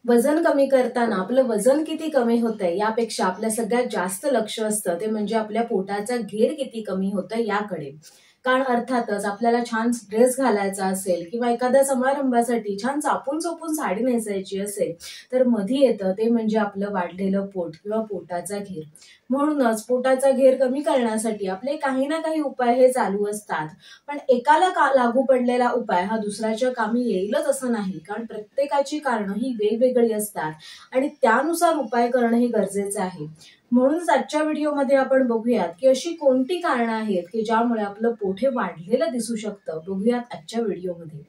वजन कमी करताना आपलं वजन किती कमी होतंय यापेक्षा आपल्या सगळ्यात जास्त लक्ष असतं ते म्हणजे आपल्या पोटाचा घेर किती कमी होतोय याकडे. कारण अर्थातच आपल्याला छान ड्रेस घालायचा असेल किंवा एखाद्या समारंभासाठी छान चापून चोपून साडी नेसायची असेल तर मध्ये येतं ते म्हणजे आपलं वाढलेलं पोट किंवा पोटाचा घेर. म्हणूनच पोटाचा घेर कमी करण्यासाठी आपले काही ना काही उपाय हे चालू असतात. पण एकाला लागू पडलेला उपाय हा दुसऱ्याच्या कामी येईलच असं नाही, कारण प्रत्येकाची कारणं ही वेगवेगळी असतात आणि त्यानुसार उपाय करणं हे गरजेचं आहे. म्हणूनच आजच्या व्हिडिओमध्ये आपण बघूयात की अशी कोणती कारणं आहेत की ज्यामुळे आपलं पोट हे वाढलेलं दिसू शकतं. बघूयात आजच्या व्हिडिओमध्ये.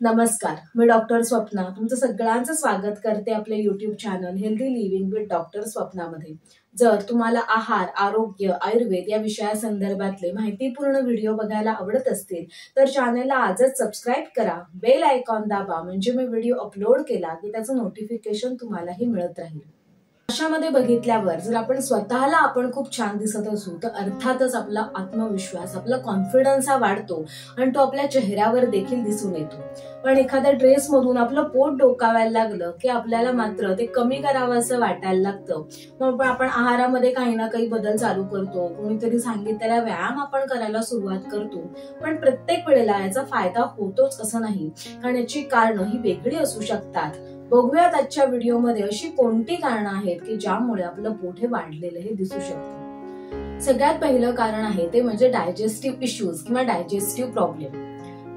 नमस्कार, मी डॉक्टर स्वप्ना तुमचं सगळ्यांचं स्वागत करते आपल्या YouTube channel healthy living with doctor स्वप्नामध्ये. जर तुम्हाला आहार, आरोग्य, आयुर्वेद या विषयासंदर्भातले माहितीपूर्ण व्हिडिओ बघायला आवडत असतील तर चॅनलला आजच सबस्क्राईब करा, बेल आयकॉन दाबा, म्हणजे मी व्हिडिओ अपलोड केला की त्याचं नोटिफिकेशन तुम्हालाही मिळत राहील. अशामध्ये बघितल्यावर जर आपण स्वतःला खूप छान दिसत असू तर अर्थातच आपला आत्मविश्वास, आपला कॉन्फिडन्स हा वाढतो आणि तो आपल्या चेहऱ्यावर देखील दिसून येतो. पण एखाद्या ड्रेस मधून आपलं पोट डोकावायला लागलं की आपल्याला मात्र ते कमी करावं असं वाटायला लागतं. मग आपण आहारामध्ये काही ना काही बदल चालू करतो, कोणीतरी सांगितलेला व्यायाम आपण करायला सुरुवात करतो. पण प्रत्येक वेळेला याचा फायदा होतोच असं नाही, कारण याची कारणं ही वेगळी असू शकतात. बघूयात आजच्या व्हिडिओमध्ये अशी कोणती कारणं आहेत की ज्यामुळे आपलं पोट हे वाढलेलं हे दिसू शकतं. सगळ्यात पहिलं कारण आहे ते म्हणजे डायजेस्टिव्ह इश्यूज किंवा डायजेस्टिव्ह प्रॉब्लेम.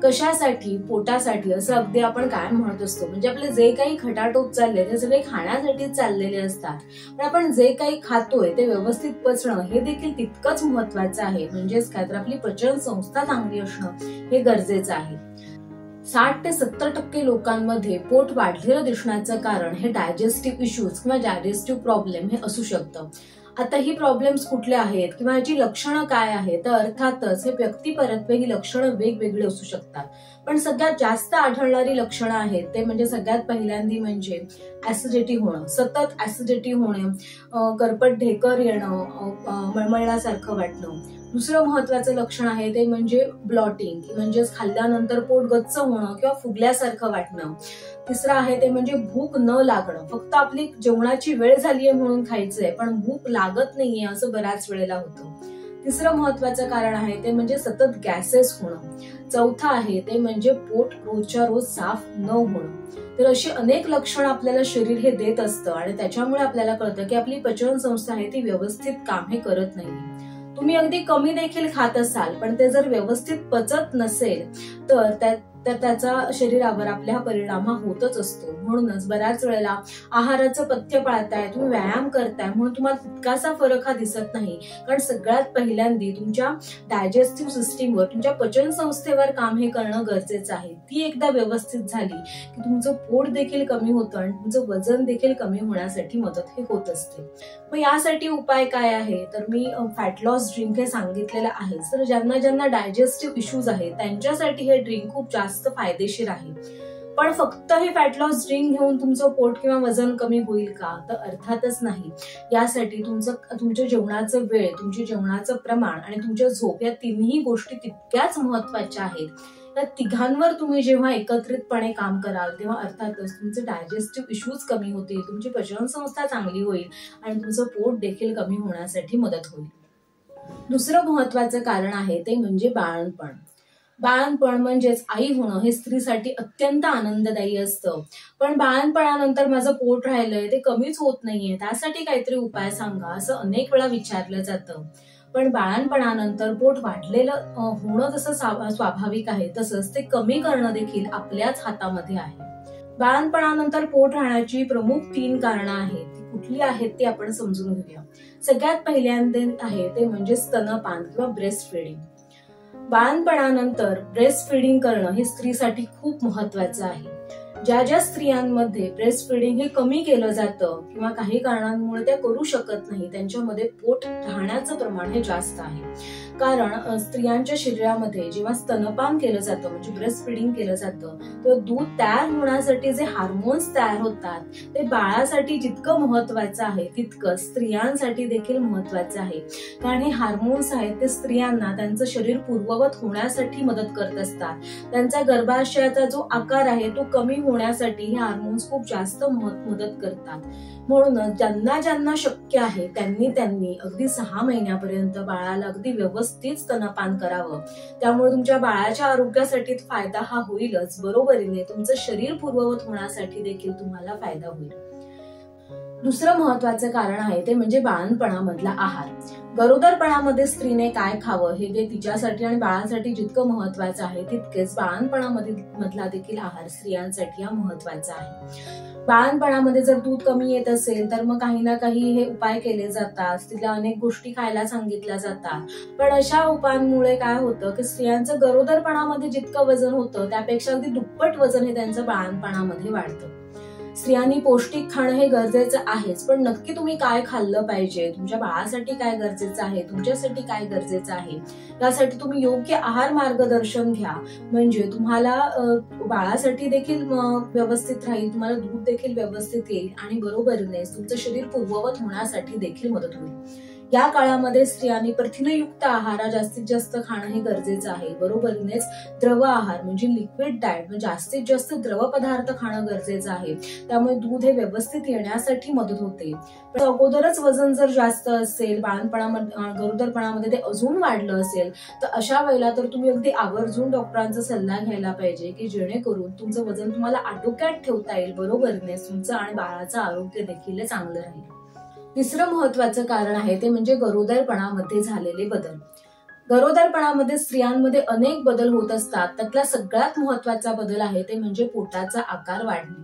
कशासाठी? पोटासाठी असं अगदी आपण काय म्हणत असतो, म्हणजे आपले जे काही खटाटोप चालले ते सगळे खाण्यासाठीच चाललेले असतात. पण आपण जे काही खातोय ते व्यवस्थित पचणं हे देखील तितकंच महत्वाचं आहे. म्हणजेच काय तर आपली पचन संस्था चांगली असणं हे गरजेचं आहे. 60 ते 70% लोकांमध्ये पोट वाढलेलं दिसण्याचं कारण हे डायजेस्टिव्ह इश्यूज किंवा डायजेस्टिव्ह प्रॉब्लेम हे असू शकतं. आता ही प्रॉब्लेम्स कुठले आहेत किंवा याची लक्षणं काय आहेत, तर अर्थातच हे व्यक्तिपरत्वे ही लक्षणं वेगवेगळी असू शकतात. पण सगळ्यात जास्त आढळणारी लक्षणं आहेत ते म्हणजे सगळ्यात पहिल्यांदी म्हणजे ऍसिडिटी होणं, सतत ऍसिडिटी होणे, करपट ढेकर येणं, मळमळल्यासारखं वाटणं. दुसरं महत्वाचं लक्षण आहे ते म्हणजे ब्लॉटिंग, म्हणजेच खाल्ल्यानंतर पोट गच्च होणं किंवा फुगल्यासारखं वाटणं. तिसरं आहे ते म्हणजे भूक न लागणं, फक्त आपली जेवणाची वेळ झालीये म्हणून खायचंय पण भूक लागत नाहीये असं बऱ्याच वेळेला होतं. तिसरं महत्वाचं कारण आहे ते म्हणजे सतत गॅसेस होणं. चौथं आहे ते म्हणजे पोट रोजच्या रोज साफ न होणं. तर अशी अनेक लक्षणं आपल्याला शरीर हे देत असतं आणि त्याच्यामुळे आपल्याला कळतं की आपली पचन संस्था आहे ती व्यवस्थित काम हे करत नाही. तुम्ही अगदी कमी देखील खात असाल पण ते जर व्यवस्थित पचत नसेल तर त्याचा शरीरावर आपल्या परिणाम हा होतच असतो. म्हणूनच बऱ्याच वेळेला आहाराचं पथ्य पाळताय, तुम्ही व्यायाम करताय म्हणून तुम्हाला तितकासा फरक हा दिसत नाही, कारण सगळ्यात पहिल्यांदी तुमच्या डायजेस्टिव्ह सिस्टीमवर, तुमच्या पचन संस्थेवर काम हे करणं गरजेचं आहे. ती एकदा व्यवस्थित झाली की तुमचं पोट देखील कमी होतं आणि तुमचं वजन देखील कमी होण्यासाठी मदत हे होत असते. मग यासाठी उपाय काय आहे, तर मी फॅट लॉस ड्रिंक हे सांगितलेलं आहे. तर ज्यांना डायजेस्टिव्ह इश्यूज आहेत त्यांच्यासाठी हे ड्रिंक खूप जास्त फायदेशीर आहे. पण फक्त हे फॅट लॉस ड्रिंक घेऊन तुमचं पोट किंवा वजन कमी होईल का, तर अर्थातच नाही. यासाठी तुमच्या जेवणाचं वेळ, तुमच्या जेवणाचं प्रमाण आणि तुमच्या झोप या तिन्ही गोष्टी तितक्याच महत्वाच्या आहेत. या तिघांवर तुम्ही जेव्हा एकत्रितपणे काम कराल तेव्हा अर्थातच तुमचे डायजेस्टिव्ह इश्यूज कमी होतील, तुमची पचन संस्था चांगली होईल आणि तुमचं पोट देखील कमी होण्यासाठी मदत होईल. दुसरं महत्वाचं कारण आहे ते म्हणजे बाळंतपण. बाळंतपण म्हणजेच आई होणं हे स्त्रीसाठी अत्यंत आनंददायी असतं. पण बाळंतपणानंतर माझं पोट राहिलंय, ते कमीच होत नाहीये, त्यासाठी काहीतरी उपाय सांगा असं अनेक वेळा विचारलं जातं. पण बाळंतपणानंतर पोट वाढलेलं होणं जसं स्वाभाविक आहे तसंच ते कमी करणं देखील आपल्याच हातामध्ये आहे. बाळंतपणानंतर पोट राहण्याची प्रमुख 3 कारणं आहेत. ती कुठली आहेत ते आपण समजून घेऊया. सगळ्यात पहिल्यांदा आहे ते म्हणजे स्तनपान किंवा ब्रेस्ट फीडिंग. बाळंतपणानंतर ब्रेस्ट फीडिंग करणं हे स्त्रीसाठी खूप महत्वाचं आहे. ज्या स्त्रियांमध्ये ब्रेस्ट फीडिंग हे कमी केलं जातं किंवा काही कारणांमुळे त्या करू शकत नाही, त्यांच्यामध्ये पोट राहण्याचं प्रमाण हे जास्त आहे. कारण स्त्रियांच्या शरीरामध्ये जेव्हा स्तनपान केलं जातं म्हणजे ब्रेस्ट फीडिंग केलं जातं तेव्हा दूध तयार होण्यासाठी जे हार्मोन्स तयार होतात ते बाळासाठी जितकं महत्वाचं आहे तितकं स्त्रियांसाठी देखील महत्वाचं आहे. कारण हे हार्मोन्स आहेत ते स्त्रियांना त्यांचं शरीर पूर्ववत होण्यासाठी मदत करत असतात. त्यांचा गर्भाशयाचा जो आकार आहे तो कमी होण्यासाठी हे हार्मोन्स खूप जास्त मदत करतात. म्हणूनच ज्यांना ज्यांना शक्य आहे त्यांनी अगदी 6 महिन्यापर्यंत बाळाला अगदी व्यवस्थित स्तनपान करावं. त्यामुळे तुमच्या बाळाच्या आरोग्यासाठी फायदा हा होईलच, बरोबरीने तुमचं शरीर पूर्ववत होण्यासाठी देखील तुम्हाला फायदा होईल. दुसरं महत्वाचं कारण आहे ते म्हणजे बाळंतपणामधला आहार. गरोदरपणामध्ये स्त्रीने काय खावं हे जे तिच्यासाठी आणि बाळासाठी जितकं महत्वाचं आहे तितकेच बाळंतपणामधला देखील आहार स्त्रियांसाठी हा महत्वाचा आहे. बाळंतपणामध्ये जर दूध कमी येत असेल तर मग काही ना काही हे उपाय केले जातात, तिला अनेक गोष्टी खायला सांगितल्या जातात. पण अशा उपायांमुळे काय होतं की स्त्रियांचं गरोदरपणामध्ये जितकं वजन होतं त्यापेक्षा अगदी दुप्पट वजन हे त्यांचं बाळंतपणामध्ये वाढतं. स्त्रियांनी पौष्टिक खाणं हे गरजेचं आहेच, पण नक्की तुम्ही काय खाल्लं पाहिजे, तुमच्या बाळासाठी काय गरजेचं आहे, तुमच्यासाठी काय गरजेचं आहे, यासाठी तुम्ही योग्य आहार मार्गदर्शन घ्या. म्हणजे तुम्हाला बाळासाठी देखील व्यवस्थित राहील, तुम्हाला दूध देखील व्यवस्थित येईल आणि बरोबरीने तुमचं शरीर पूर्ववत होण्यासाठी देखील मदत होईल. या काळामध्ये स्त्रियांनी प्रथिनयुक्त आहार जास्तीत जास्त खाणं हे गरजेचं आहे. बरोबरीनेच द्रव आहार म्हणजे लिक्विड डाएट, जास्तीत जास्त द्रव पदार्थ खाणं गरजेचं आहे. त्यामुळे दूध हे व्यवस्थित येण्यासाठी मदत होते. पण अगोदरच वजन जर जास्त असेल, गरोदरपणामध्ये ते अजून वाढलं असेल तर अशा वेळेला तर तुम्ही अगदी आवर्जून डॉक्टरांचा सल्ला घ्यायला पाहिजे की जेणेकरून तुमचं वजन तुम्हाला आटोक्यात ठेवता येईल. बरोबरीने तुमचं आणि बाळाचं आरोग्य देखील चांगलं राहील. तिसरं महत्वाचं कारण आहे ते म्हणजे गरोदरपणामध्ये झालेले बदल. गरोदरपणामध्ये स्त्रियांमध्ये अनेक बदल होत असतात. त्यातला सगळ्यात महत्वाचा बदल आहे ते म्हणजे पोटाचा आकार वाढणे.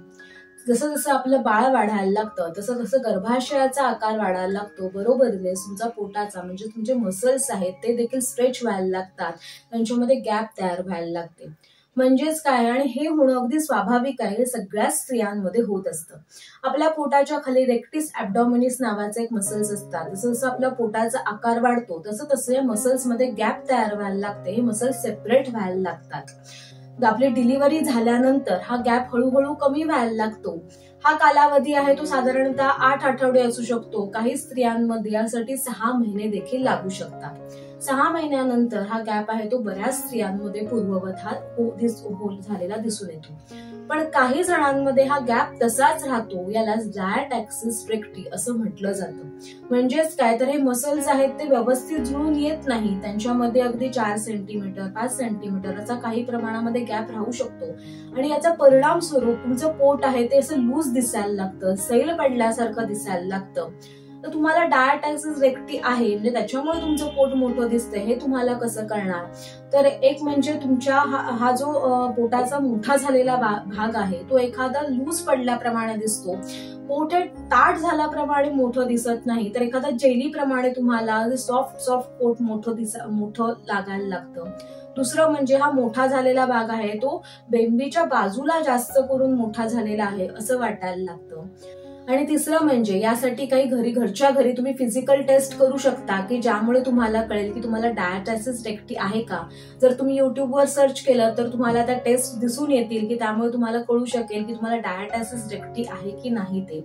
जसं जसं आपलं बाळ वाढायला लागतं तसं तसं गर्भाशयाचा आकार वाढायला लागतो. बरोबरीने तुमचा पोटाचा म्हणजे तुमचे मसल्स आहेत ते देखील स्ट्रेच व्हायला लागतात, त्यांच्यामध्ये गॅप तयार व्हायला लागते. म्हणजेच काय, आणि हे होणं अगदी स्वाभाविक आहे, हे सगळ्याच स्त्रियांमध्ये होत असतं. आपल्या पोटाच्या खाली रेक्टिस ऍब्डॉमिनिस नावाचे एक मसल्स असतात. जसं जसं आपल्या पोटाचा आकार वाढतो तसं तसं या मसल्स मध्ये गॅप तयार व्हायला लागते, हे मसल्स सेपरेट व्हायला लागतात. आपली डिलिव्हरी झाल्यानंतर हा गॅप हळूहळू कमी व्हायला लागतो. हा कालावधी आहे तो साधारणतः 8 आठवडे असू शकतो. काही स्त्रियांमध्ये यासाठी 6 महिने देखील लागू शकतात. 6 महिन्यानंतर हा गॅप आहे तो बऱ्याच स्त्रियांमध्ये पूर्ववत हा झालेला दिसून येतो. पण काही जणांमध्ये हा गॅप तसाच राहतो. याला डायटॅक्सिस रेक्टी असं म्हटलं जातं. म्हणजेच काय तर हे मसल्स आहेत ते व्यवस्थित जुळून येत नाही, त्यांच्यामध्ये अगदी 4 सेंटीमीटर 5 सेंटीमीटर असा काही प्रमाणामध्ये गॅप राहू शकतो. आणि याचा परिणाम स्वरूप तुमचं पोट आहे ते असं लूज दिसायला लागतं, सैल पडल्यासारखं दिसायला लागतं. तर तुम्हाला डायटॅक्सिस रेक्टी आहे म्हणजे त्याच्यामुळे तुमचं पोट मोठं दिसतंय हे तुम्हाला कसं कळणार? तर एक म्हणजे तुमच्या हा जो पोटाचा मोठा झालेला भाग आहे तो एखादा लूज पडल्याप्रमाणे दिसतो. पोट हे ताट झाल्याप्रमाणे मोठं दिसत नाही, तर एखादा जेली प्रमाणे तुम्हाला सॉफ्ट पोट मोठं लागायला लागतं. दुसरं म्हणजे हा मोठा झालेला भाग आहे तो बेंबीच्या बाजूला जास्त करून मोठा झालेला आहे असं वाटायला लागतं. आणि तिसरं म्हणजे यासाठी काही घरच्या घरी तुम्ही फिजिकल टेस्ट करू शकता की ज्यामुळे तुम्हाला कळेल की तुम्हाला डायटॅक्सिस रेक्टी आहे का. जर तुम्ही युट्यूबवर सर्च केलं तर तुम्हाला त्या टेस्ट दिसून येतील की त्यामुळे तुम्हाला कळू शकेल की तुम्हाला डायटॅक्सिस रेक्टी आहे की नाही ते.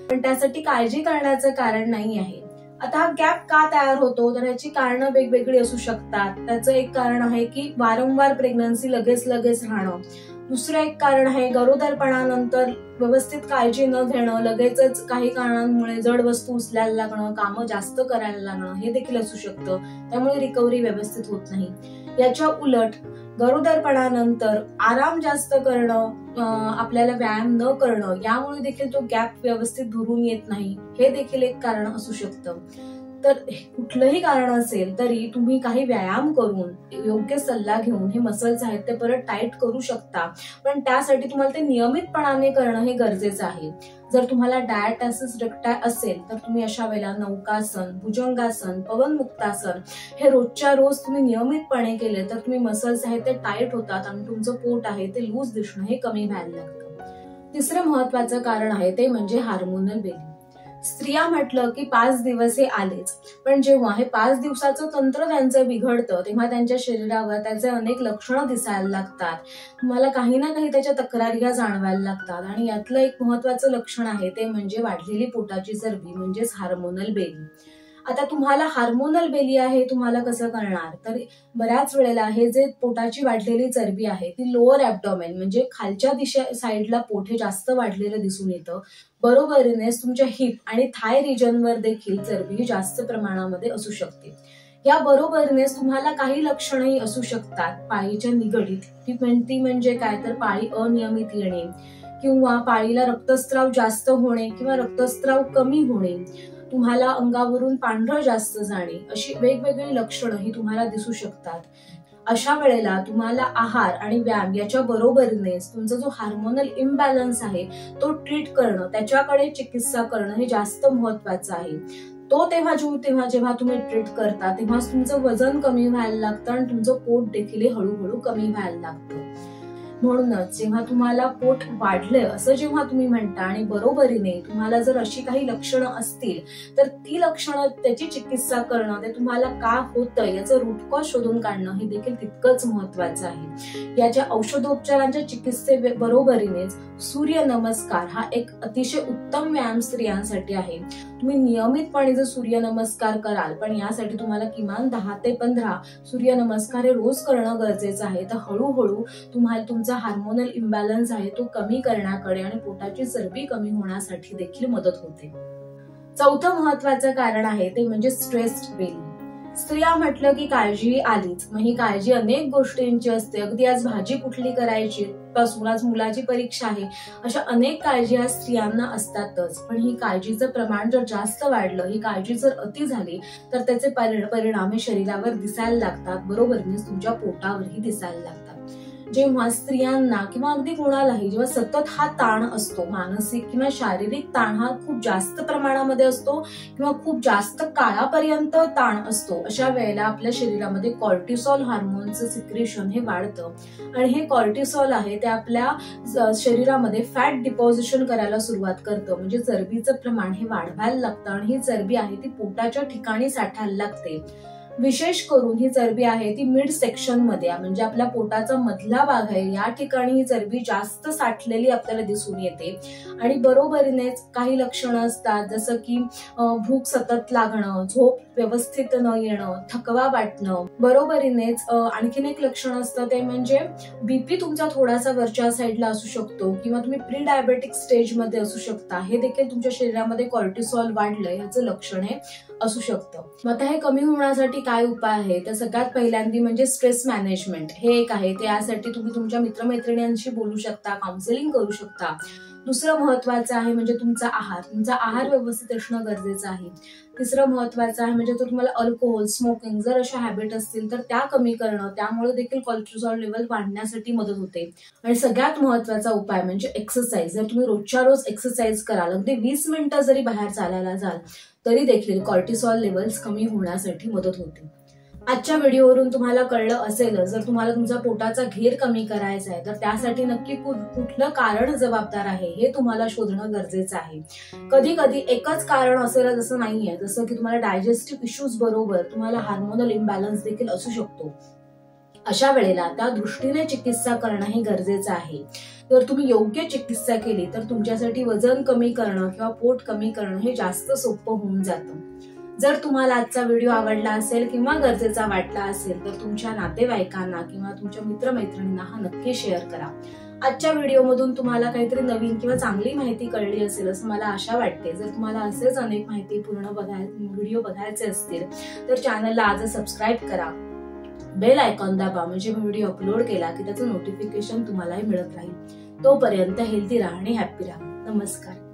पण त्यासाठी काळजी करण्याचं कारण नाही आहे. आता हा गॅप का तयार होतो तर याची कारणं वेगवेगळी असू शकतात. त्याचं एक कारण आहे की वारंवार प्रेग्नन्सी लगेच राहणं. दुसरं एक कारण आहे गरोदरपणानंतर व्यवस्थित काळजी न घेणं, लगेचच काही कारणांमुळे जड वस्तू उचलायला लागणं, कामं जास्त करायला लागणं हे देखील असू शकतं. त्यामुळे रिकव्हरी व्यवस्थित होत नाही. याच्या उलट गरोदरपणानंतर आराम जास्त करणं, आपल्याला व्यायाम न करणं यामुळे देखील तो गॅप व्यवस्थित भरून येत नाही, हे देखील एक कारण असू शकतं. तर कुठलंही कारण असेल तरी तुम्ही काही व्यायाम करून योग्य सल्ला घेऊन हे मसल्स आहेत ते परत टाईट करू शकता. पण त्यासाठी तुम्हाला ते नियमितपणाने करणं हे गरजेचं आहे. जर तुम्हाला डायटॅक्सिस रेक्टी असेल तर तुम्ही अशा वेळेला नौकासन, भुजंगासन, पवनमुक्तासन हे रोजच्या रोज तुम्ही नियमितपणे केले तर तुम्ही मसल्स आहेत ते टाईट होतात आणि तुमचं पोट आहे ते लूज दिसणं हे कमी व्हायला लागतं. तिसरं महत्वाचं कारण आहे ते म्हणजे हार्मोनल बेली. स्त्रिया म्हटलं की 5 दिवस हे आलेच, पण जेव्हा हे 5 दिवसाचं तंत्र त्यांचं बिघडतं तेव्हा त्यांच्या शरीरावर त्याचे अनेक लक्षणं दिसायला लागतात. तुम्हाला काही ना काही त्याच्या तक्रारी जाणवायला लागतात. आणि यातलं एक महत्वाचं लक्षण आहे ते म्हणजे वाढलेली पोटाची चरबी म्हणजेच हार्मोनल बेली. आता तुम्हाला हार्मोनल बेली आहे तुम्हाला कसं कळणार, तर बऱ्याच वेळेला हे जे पोटाची वाढलेली चरबी आहे ती लोअर ॲब्डॉमेन म्हणजे खालच्या साईडला पोट हे जास्त वाढलेलं दिसून येतं. बरोबरीनेच तुमच्या हिप आणि थाय रिजनवर देखील चरबी ही जास्त प्रमाणामध्ये असू शकते. या बरोबरीनेच तुम्हाला काही लक्षणंही असू शकतात पाळीच्या निगडीत. ती म्हणजे काय, तर पाळी अनियमित येणे किंवा पाळीला रक्तस्राव जास्त होणे किंवा रक्तस्राव कमी होणे, तुम्हाला अंगावरून पांढरं जास्त जाणे, अशी वेगवेगळी लक्षणं ही तुम्हाला दिसू शकतात. अशा वेळेला तुम्हाला आहार आणि व्यायाम याच्या बरोबरीनेच तुमचा जो हार्मोनल इम्बॅलन्स आहे तो ट्रीट करणं, त्याच्याकडे चिकित्सा करणं हे जास्त महत्वाचं आहे. तो तेव्हा जेव्हा तुम्ही ट्रीट करता तेव्हाच तुमचं वजन कमी व्हायला लागतं आणि तुमचं पोट देखील हळूहळू कमी व्हायला लागतं. म्हणूनच जेव्हा तुम्हाला पोट वाढलंय असं जेव्हा तुम्ही म्हणता आणि बरोबरीने तुम्हाला जर अशी काही लक्षणं असतील तर ती लक्षणं त्याची चिकित्सा करणं, ते तुम्हाला का होतं याचं रूट कॉज शोधून काढणं हे देखील तितकंच महत्वाचं आहे. याच्या औषधोपचारांच्या चिकित्से बरोबरीनेच सूर्य नमस्कार हा एक अतिशय उत्तम व्यायाम स्त्रियांसाठी आहे. तुम्ही नियमितपणे जर सूर्य नमस्कार कराल, पण यासाठी तुम्हाला किमान 10 ते 15 सूर्य नमस्कार हे रोज करणं गरजेचं आहे, तर हळूहळू तुम्हाला तुमचा हार्मोनल इम्बॅलन्स आहे तो कमी करण्याकडे आणि पोटाची चरबी कमी होण्यासाठी देखील मदत होते. चौथं महत्वाचं कारण आहे ते म्हणजे स्ट्रेस्ड बेली. स्त्रिया म्हटलं की काळजी आलीच, मग ही काळजी अनेक गोष्टींची असते. अगदी आज भाजी कुठली करायची पासून आज मुलाची परीक्षा आहे, अशा अनेक काळजी आज स्त्रियांना असतातच. पण ही काळजीचं प्रमाण जर जास्त वाढलं, ही काळजी जर अति झाली तर त्याचे परिणाम हे शरीरावर दिसायला लागतात, बरोबरीनेच तुमच्या पोटावरही दिसायला लागतात. जेव्हा स्त्रियांना किंवा अगदी कोणालाही जेव्हा सतत हा ताण असतो, मानसिक किंवा शारीरिक ताण हा खूप जास्त प्रमाणामध्ये असतो किंवा खूप जास्त काळापर्यंत ताण असतो, अशा वेळेला आपल्या शरीरामध्ये कॉर्टिसॉल हार्मोनचं सिक्रेशन हे वाढतं आणि हे कॉर्टिसॉल आहे ते आपल्या शरीरामध्ये फॅट डिपॉझिशन करायला सुरुवात करतं, म्हणजे चरबीचं प्रमाण हे वाढवायला लागतं आणि ही चरबी आहे ती पोटाच्या ठिकाणी साठायला लागते. विशेष करून ही चरबी आहे ती मिड सेक्शन मध्ये, म्हणजे आपल्या पोटाचा मधला भाग आहे या ठिकाणी ही चरबी जास्त साठलेली आपल्याला दिसून येते. आणि बरोबरीनेच काही लक्षणं असतात जसं की भूक सतत लागणं, झोप व्यवस्थित न येणं, थकवा वाटणं. बरोबरीनेच आणखीन एक लक्षण असतं ते म्हणजे बीपी तुमचा थोडासा वरच्या साईडला असू शकतो किंवा तुम्ही प्री डायबेटिक स्टेज मध्ये असू शकता. हे देखील तुमच्या शरीरामध्ये कॉर्टिसॉल वाढलंय याचं लक्षण हे असू शकतं. मग आता हे कमी होण्यासाठी काय उपाय आहे, तर सगळ्यात पहिल्यांदा म्हणजे स्ट्रेस मॅनेजमेंट हे एक आहे. त्यासाठी तुम्ही तुमच्या मित्रमैत्रिणींशी बोलू शकता, काउन्सिलिंग करू शकता. दुसरं महत्वाचं आहे म्हणजे तुमचा आहार व्यवस्थित असणं गरजेचं आहे. तिसरं महत्वाचं आहे म्हणजे जर तुम्हाला अल्कोहोल, स्मोकिंग जर अशा हॅबिट असतील तर त्या कमी करणं, त्यामुळे देखील कोलेस्ट्रॉल लेवल वाढण्यासाठी मदत होते. आणि सगळ्यात महत्वाचा उपाय म्हणजे एक्सरसाइज. जर तुम्ही रोजच्या रोज एक्सरसाइज कराल, अगदी 20 मिनिटं जरी बाहेर चालायला जाल तरी देखील कॉर्टिसॉल लेवल्स कमी होण्यासाठी मदत होते. आजच्या व्हिडिओवरून तुम्हाला कळलं असेल, जर तुम्हाला तुमचा पोटाचा घेर कमी करायचा आहे तर त्यासाठी नक्की कुठलं कारण जबाबदार आहे हे तुम्हाला शोधणं गरजेचं आहे. कधी कधी एकच कारण असेल असं नाहीये, जसं की तुम्हाला डायजेस्टिव्ह इश्यूज बरोबर तुम्हाला हार्मोनल इम्बॅलन्स देखील असू शकतो. अशा वेळेला त्या दृष्टीने चिकित्सा करणं हे गरजेचं आहे. जर तुम्ही योग्य चिकित्सा केली तर तुमच्यासाठी वजन कमी करणं किंवा पोट कमी करणं हे जास्त सोपं होऊन जातं. जर तुम्हाला आजचा व्हिडिओ आवडला असेल किंवा गरजेचा वाटला असेल तर तुमच्या नातेवाईकांना किंवा तुमच्या मित्रमैत्रिणींना हा नक्की शेअर करा. आजच्या व्हिडिओमधून तुम्हाला काहीतरी नवीन किंवा चांगली माहिती कळली असेल असं मला आशा वाटते. जर तुम्हाला असेच अनेक माहितीपूर्ण व्हिडिओ बघायचे असतील तर चॅनलला आज सबस्क्राईब करा, बेल आयकॉन दाबा, म्हणजे व्हिडिओ अपलोड केला की त्याचं नोटिफिकेशन तुम्हालाही मिळत राहील. तोपर्यंत हेल्दी राहा आणि हॅप्पी राहा. नमस्कार.